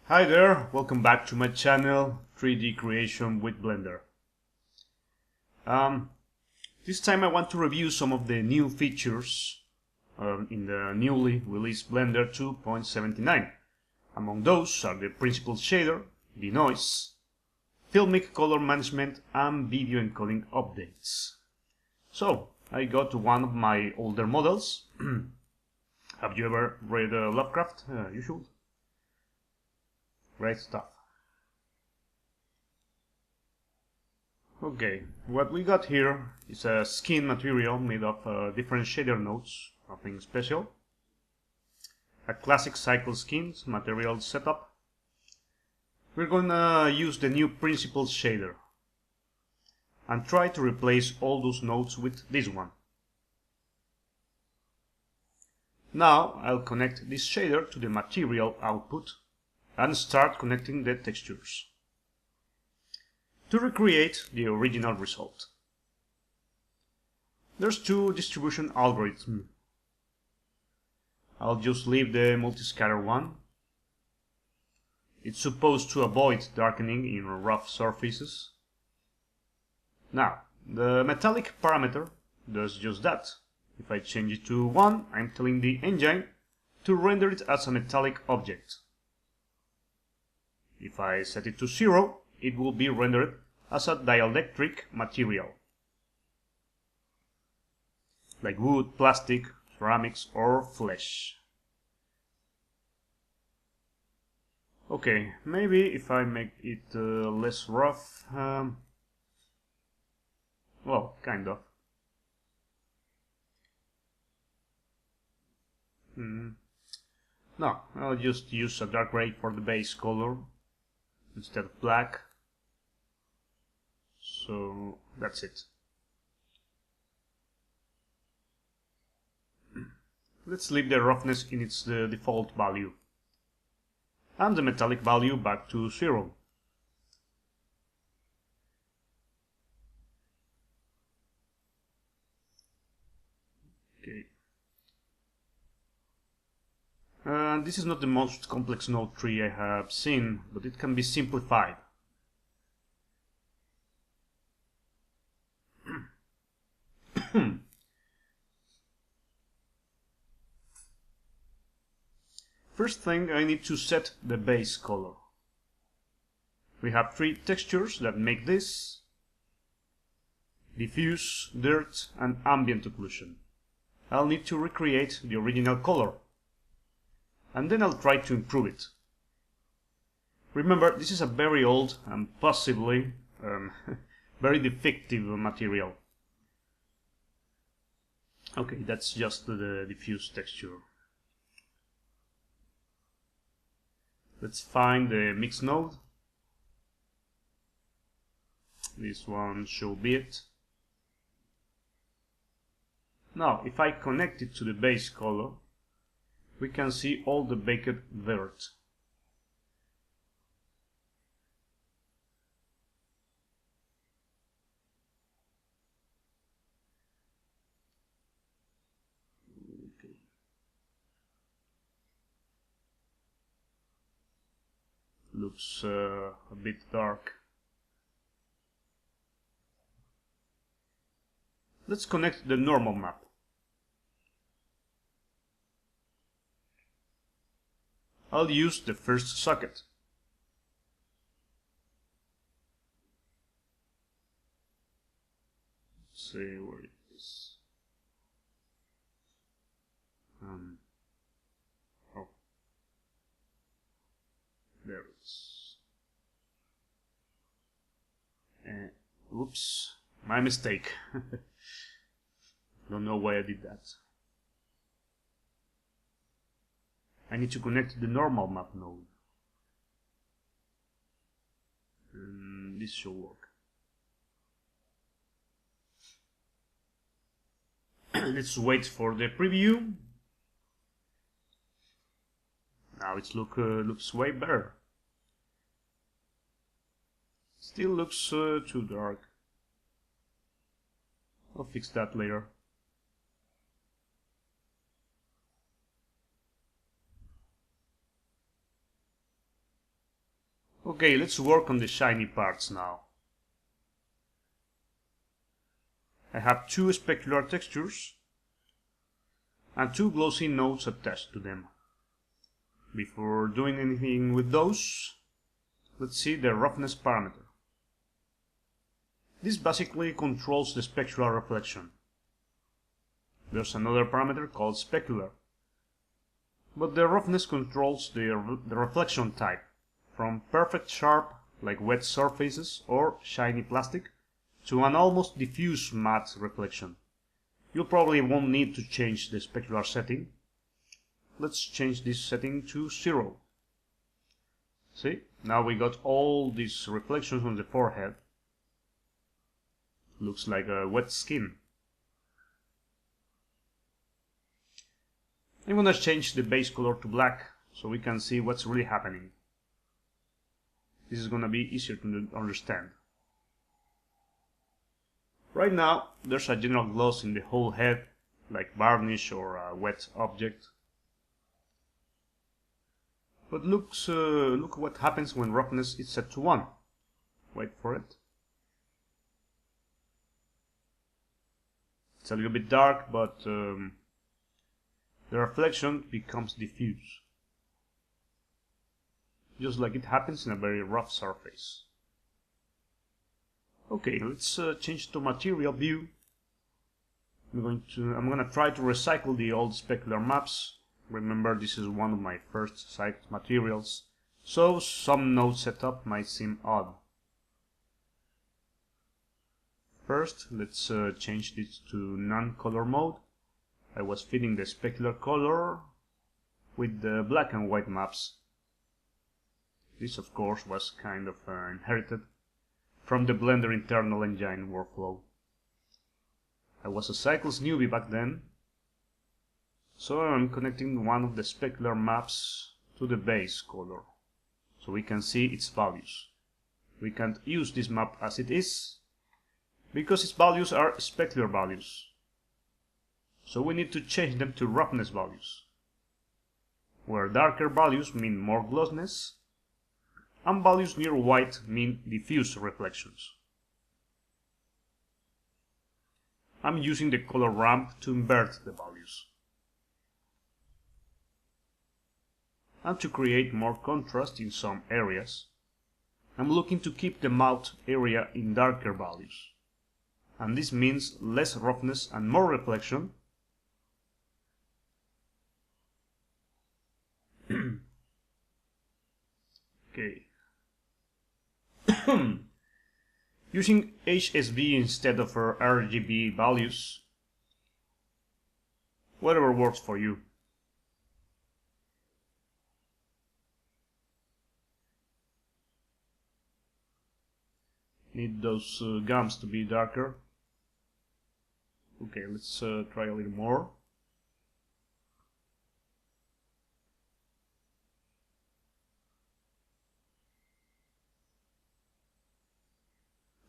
Hi there, welcome back to my channel 3D Creation with Blender. This time I want to review some of the new features in the newly released Blender 2.79. Among those are the Principal Shader, Denoise, Filmic color management and video encoding updates. So, I got to one of my older models. Have you ever read Lovecraft? You should. Great stuff. Okay, what we got here is a skin material made of different shader nodes, nothing special. A classic cycle skins material setup. We're gonna use the new Principal Shader and try to replace all those nodes with this one. Now I'll connect this shader to the material output and start connecting the textures to recreate the original result. There's two distribution algorithms. I'll just leave the multiscatter one. It's supposed to avoid darkening in rough surfaces. Now, the metallic parameter does just that. If I change it to 1, I'm telling the engine to render it as a metallic object. If I set it to 0, it will be rendered as a dielectric material, like wood, plastic, ceramics, or flesh. Okay, maybe if I make it less rough, well, kind of. No, I'll just use a dark gray for the base color instead of black. So that's it. Let's leave the roughness in its default value and the metallic value back to 0. Okay. This is not the most complex node tree I have seen, but it can be simplified. First thing, I need to set the base color. We have 3 textures that make this: diffuse, dirt, and ambient occlusion. I'll need to recreate the original color, and then I'll try to improve it. Remember, this is a very old and possibly very defective material. Okay, that's just the diffuse texture. Let's find the mix node. This one should be it. Now, if I connect it to the base color, we can see all the baked dirt. Okay. Looks a bit dark. Let's connect the normal map. I'll use the first socket. Let's see where it is. Oh, there it is. Oops, my mistake. Don't know why I did that. I need to connect the normal map node. This should work. Let's wait for the preview. Now it looks way better. Still looks too dark. I'll fix that later. Okay, let's work on the shiny parts now. I have two specular textures and two glossy nodes attached to them. Before doing anything with those, let's see the roughness parameter. This basically controls the specular reflection. There's another parameter called specular, but the roughness controls the reflection type, from perfect sharp like wet surfaces or shiny plastic to an almost diffuse matte reflection. You probably won't need to change the specular setting. Let's change this setting to 0. See, now we got all these reflections on the forehead. Looks like a wet skin. I'm gonna change the base color to black so we can see what's really happening. This is gonna be easier to understand. Right now, there's a general gloss in the whole head, like varnish or a wet object. But look what happens when roughness is set to 1. Wait for it. It's a little bit dark, but the reflection becomes diffuse. Just like it happens in a very rough surface. Okay, let's change to material view. I'm gonna try to recycle the old specular maps. Remember, this is one of my first site materials, so some node setup might seem odd. First, let's change this to non-color mode. I was feeding the specular color with the black and white maps. This, of course, was kind of inherited from the Blender internal engine workflow. I was a Cycles newbie back then, so I'm connecting one of the specular maps to the base color, so we can see its values. We can't use this map as it is, because its values are specular values. So we need to change them to roughness values, where darker values mean more glossiness, and values near white mean diffuse reflections. I'm using the color ramp to invert the values. And to create more contrast in some areas, I'm looking to keep the mouth area in darker values. And this means less roughness and more reflection. Okay. Using HSV instead of RGB values. Whatever works for you. Need those gums to be darker. Okay, let's try a little more.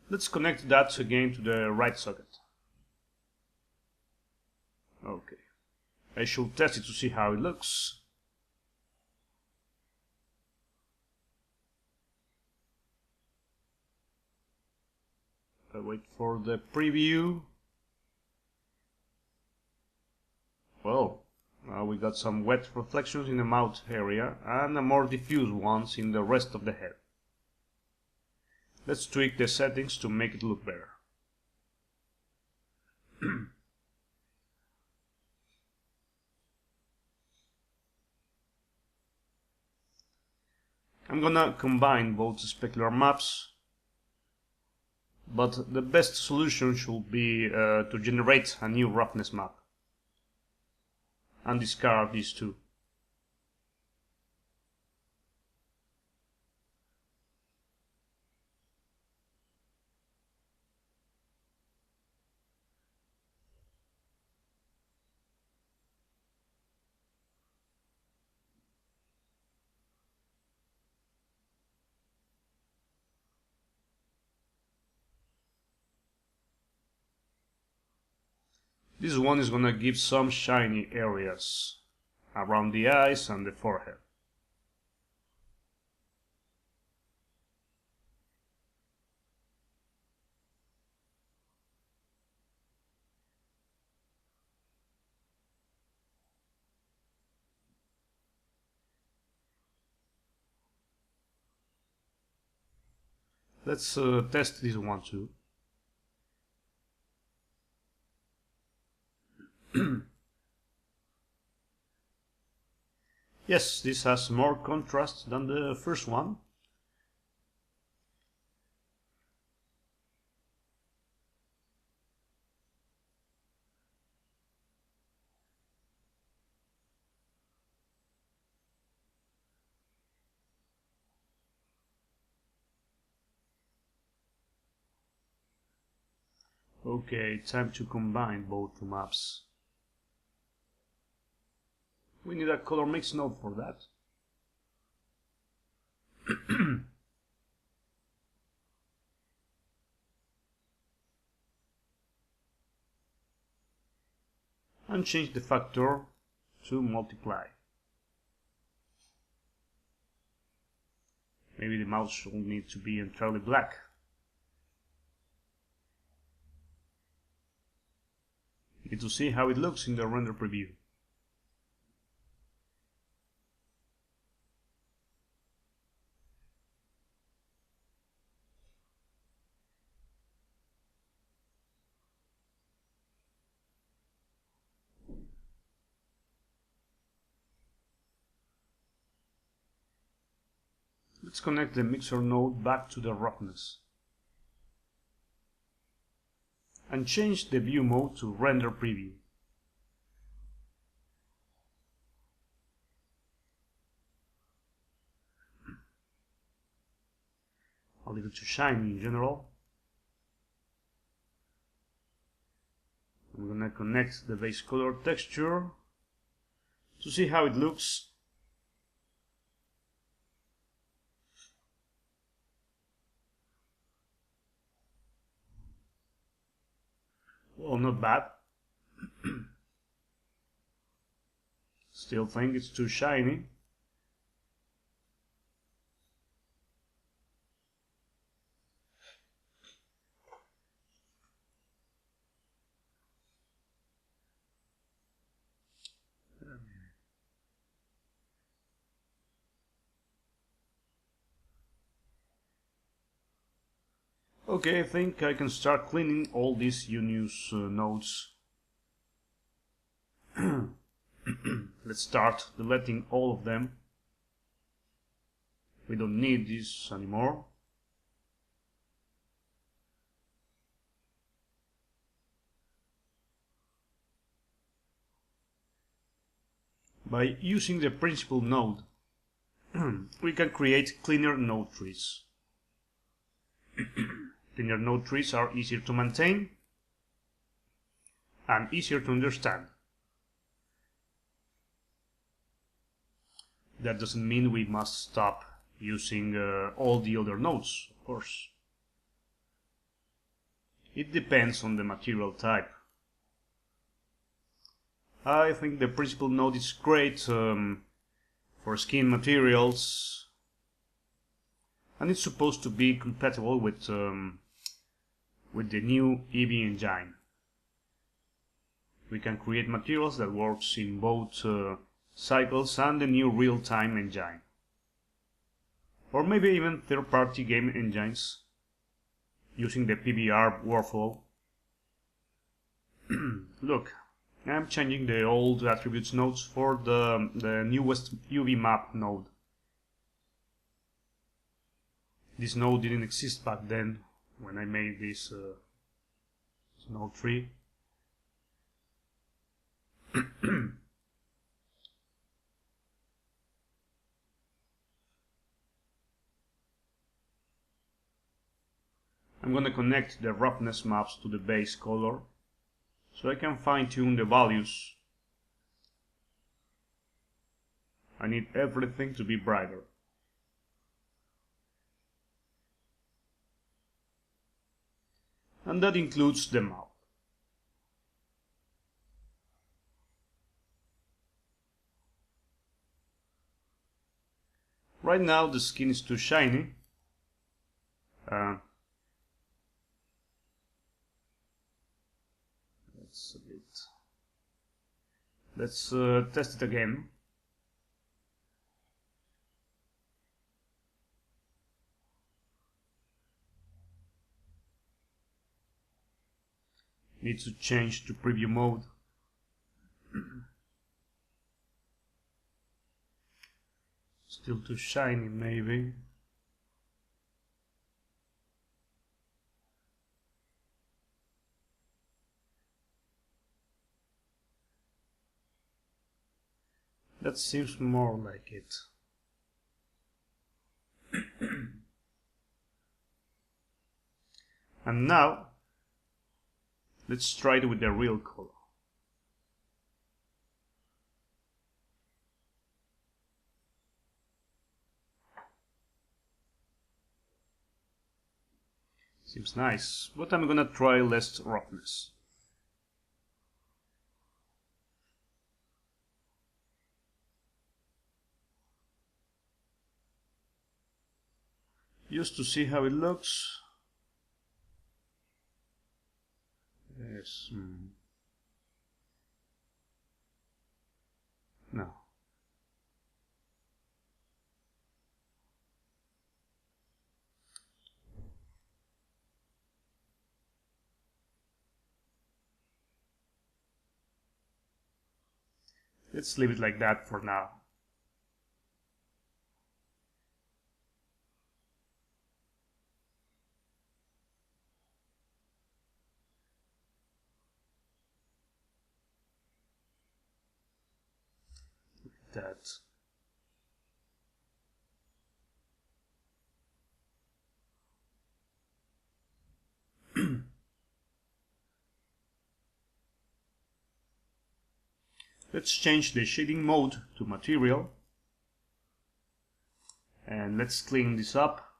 Let's connect that again to the right socket. Okay. I should test it to see how it looks. I wait for the preview. Well, now we got some wet reflections in the mouth area and more diffuse ones in the rest of the head. Let's tweak the settings to make it look better. I'm gonna combine both specular maps, but the best solution should be to generate a new roughness map and discard these two. This one is gonna give some shiny areas around the eyes and the forehead. Let's test this one too. Yes, this has more contrast than the first one. Okay, time to combine both maps. We need a color mix node for that. And change the factor to multiply. Maybe the mouse will need to be entirely black. Need to see how it looks in the render preview. Let's connect the mixer node back to the roughness. And change the view mode to render preview. A little too shiny in general. I'm gonna connect the base color texture to see how it looks. Well, not bad. Still think it's too shiny. Okay, I think I can start cleaning all these unused nodes. Let's start deleting all of them. We don't need this anymore. By using the principal node, we can create cleaner node trees. Cleaner node trees are easier to maintain and easier to understand. That doesn't mean we must stop using all the other nodes, of course. It depends on the material type. I think the principal node is great for skin materials, and it's supposed to be compatible with the new Eevee engine. We can create materials that works in both cycles and the new real-time engine, or maybe even third-party game engines using the PBR workflow. Look, I'm changing the old attributes nodes for the newest UV map node. This node didn't exist back then when I made this node tree. I'm gonna connect the roughness maps to the base color so I can fine-tune the values. I need everything to be brighter. And that includes the mouth. Right now the skin is too shiny. That's a bit. Let's test it again. Need to change to preview mode. Still too shiny, maybe. That seems more like it. And now, let's try it with the real color. Seems nice, but I'm gonna try less roughness. Just to see how it looks. Yes. No. Let's leave it like that for now. That. Let's change the shading mode to material. And let's clean this up.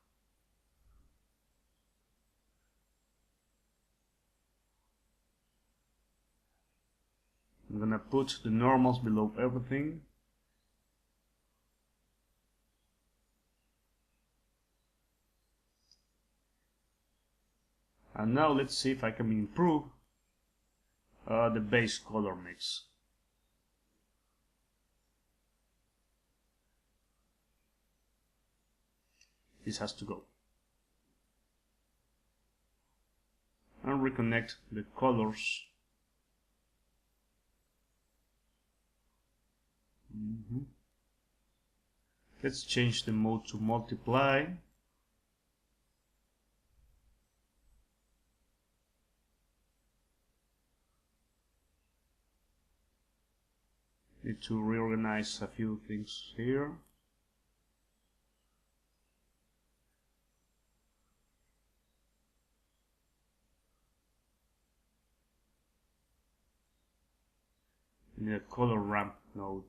I'm gonna put the normals below everything. And now let's see if I can improve the base color mix. This has to go. And reconnect the colors. Let's change the mode to multiply. Need to reorganize a few things here. In the color ramp node.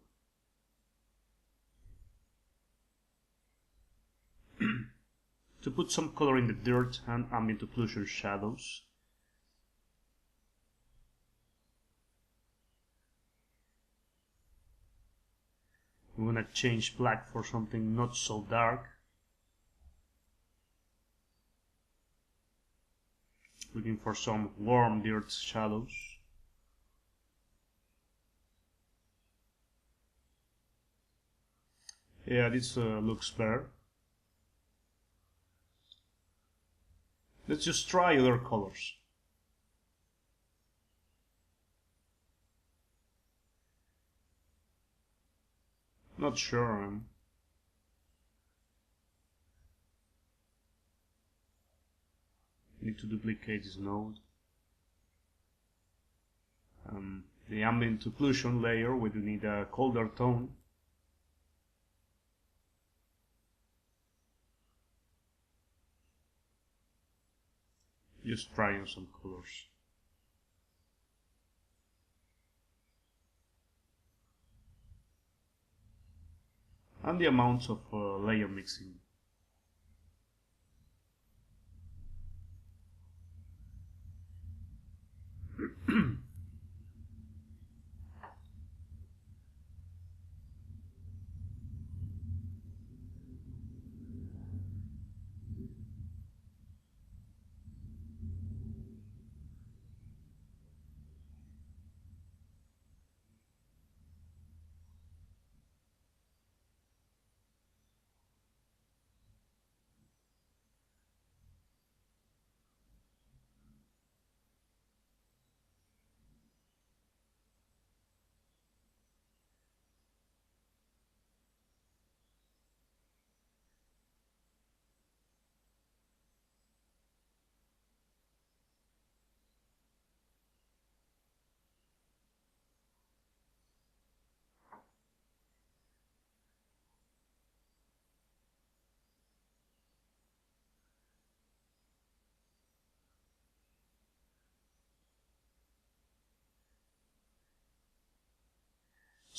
To put some color in the dirt and ambient occlusion shadows. I'm gonna change black for something not so dark. Looking for some warm dirt shadows. Yeah, this looks better. Let's just try other colors. Not sure. Need to duplicate this node. The ambient occlusion layer, we do need a colder tone. Just trying some colors. And the amount of layer mixing.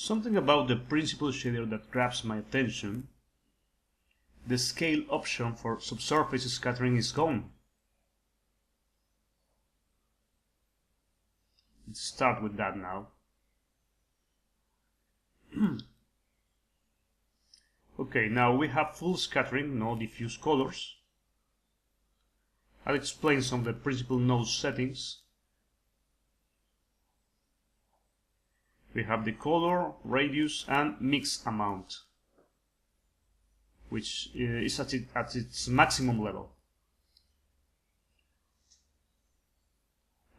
Something about the principal shader that grabs my attention. The scale option for subsurface scattering is gone. Let's start with that now. Okay, now we have full scattering, no diffuse colors. I'll explain some of the principal node settings. We have the color, radius, and mix amount, which is at its maximum level.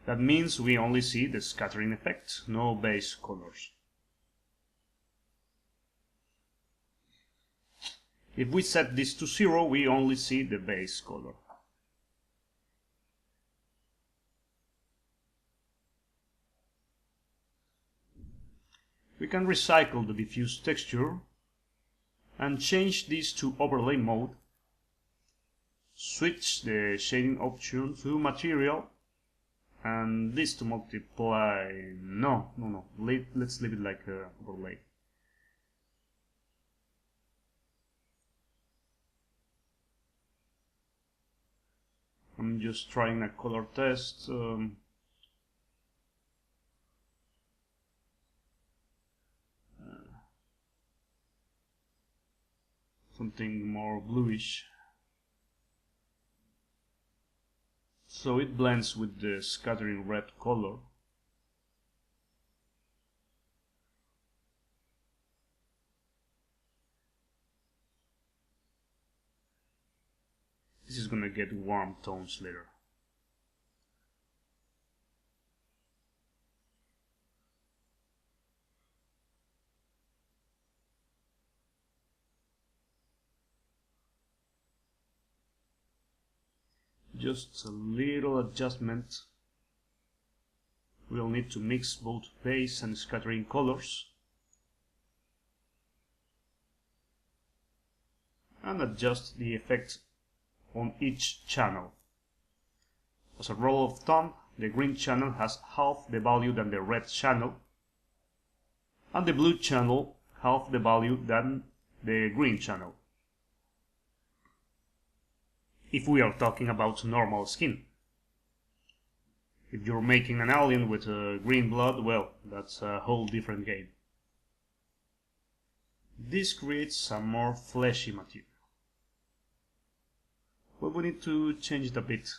That means we only see the scattering effect, no base colors. If we set this to 0, we only see the base color. We can recycle the diffuse texture and change this to overlay mode. Switch the shading option to material and this to multiply. No. Let's leave it like overlay. I'm just trying a color test. Something more bluish. So it blends with the scattering red color. This is gonna get warm tones later. Just a little adjustment. We'll need to mix both base and scattering colors and adjust the effect on each channel. As a rule of thumb, the green channel has half the value than the red channel, and the blue channel half the value than the green channel, if we are talking about normal skin. If you're making an alien with green blood, well, that's a whole different game. This creates a more fleshy material. But we need to change it a bit.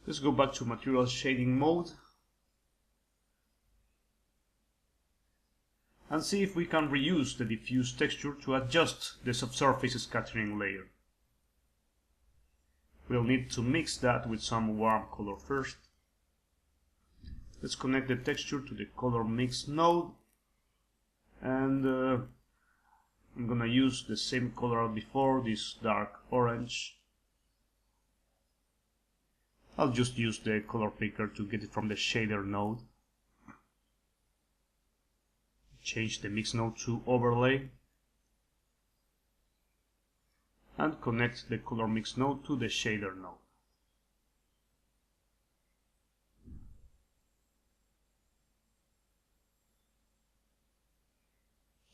Let's go back to material shading mode and see if we can reuse the diffuse texture to adjust the subsurface scattering layer. We'll need to mix that with some warm color first. Let's connect the texture to the color mix node, and I'm gonna use the same color as before, this dark orange. I'll just use the color picker to get it from the shader node. Change the mix node to overlay and connect the color mix node to the shader node.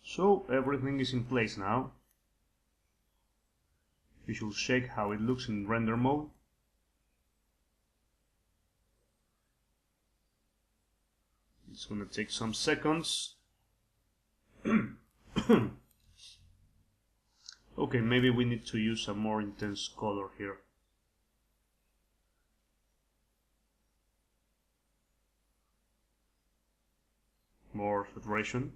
So everything is in place now. You should check how it looks in render mode. It's gonna take some seconds. Okay, maybe we need to use a more intense color here. More saturation.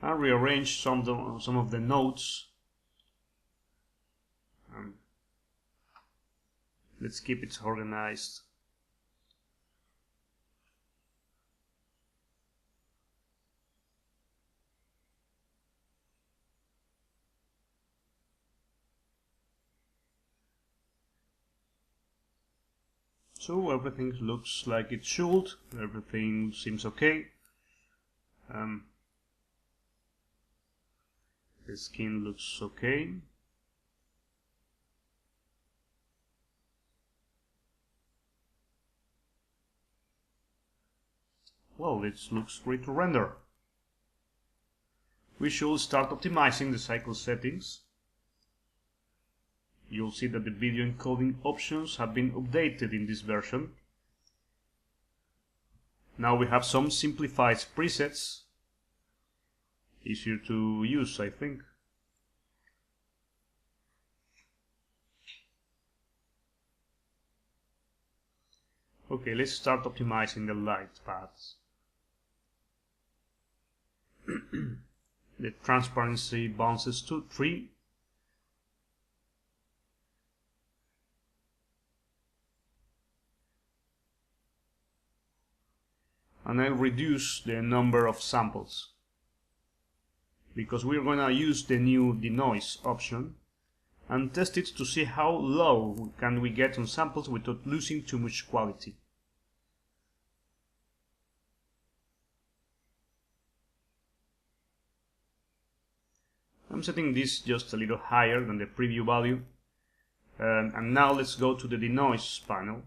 And rearrange some of the nodes. Let's keep it organized. So everything looks like it should, everything seems okay. The skin looks okay. Well, it looks great to render. We should start optimizing the cycle settings. You'll see that the video encoding options have been updated in this version. Now we have some simplified presets. Easier to use, I think. Okay, let's start optimizing the light paths. The transparency bounces to 3. And I'll reduce the number of samples, because we're gonna use the new Denoise option and test it to see how low can we get on samples without losing too much quality. I'm setting this just a little higher than the preview value, and now let's go to the Denoise panel.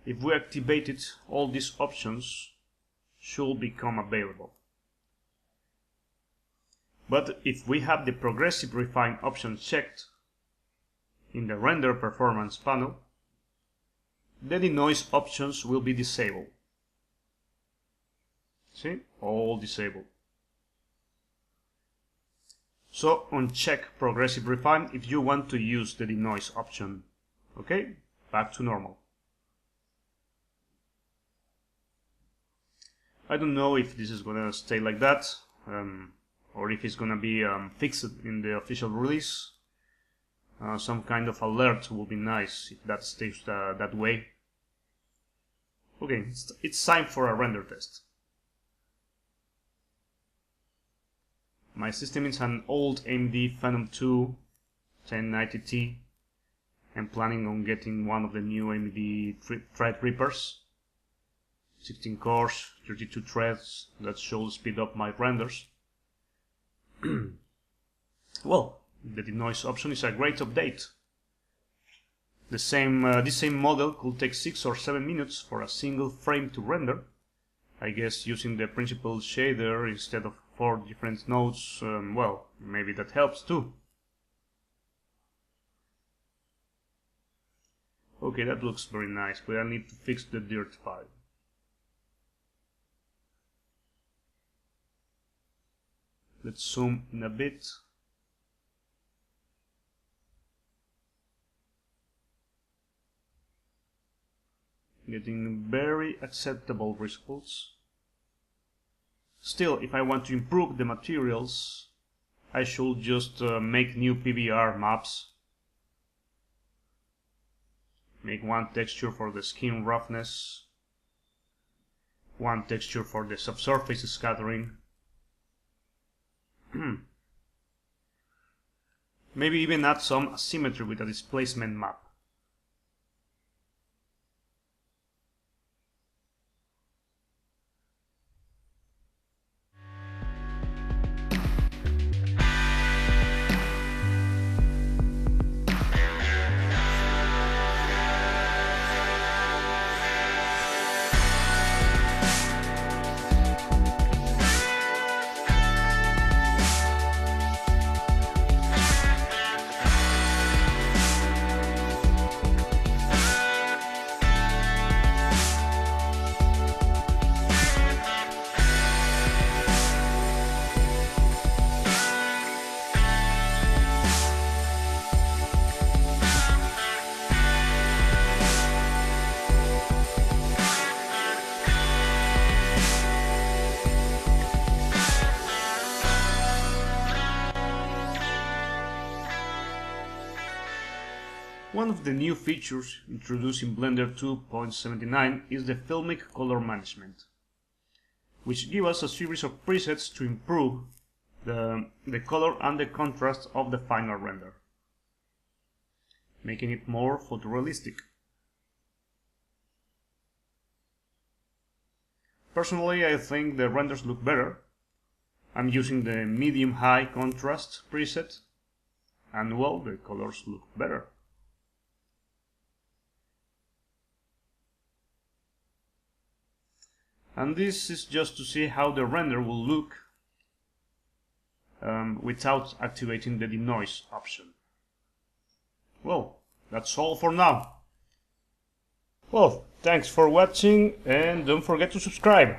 If we activate it, all these options should become available. But if we have the progressive refine option checked in the render performance panel, the Denoise options will be disabled. See? All disabled. So uncheck progressive refine if you want to use the Denoise option. Okay? Back to normal. I don't know if this is gonna stay like that, or if it's gonna be fixed in the official release. Some kind of alert will be nice if that stays that way. Okay, it's time for a render test. My system is an old AMD Phenom 2 1090T. I'm planning on getting one of the new AMD Threadrippers. 16 cores, 32 threads, that should speed up my renders. Well, the Denoise option is a great update. This same model could take 6 or 7 minutes for a single frame to render. I guess using the principal shader instead of 4 different nodes, well, maybe that helps too. Okay, that looks very nice, but I need to fix the dirt file. Let's zoom in a bit. Getting very acceptable results. Still, if I want to improve the materials, I should just make new PBR maps. Make one texture for the skin roughness, one texture for the subsurface scattering. Maybe even add some asymmetry with a displacement map. One of the new features introduced in Blender 2.79 is the Filmic color management, which gives us a series of presets to improve the color and the contrast of the final render. making it more photorealistic. Personally, I think the renders look better. I'm using the medium-high contrast preset, and well, the colors look better. And this is just to see how the render will look without activating the denoise option. Well, that's all for now. Well, thanks for watching and don't forget to subscribe.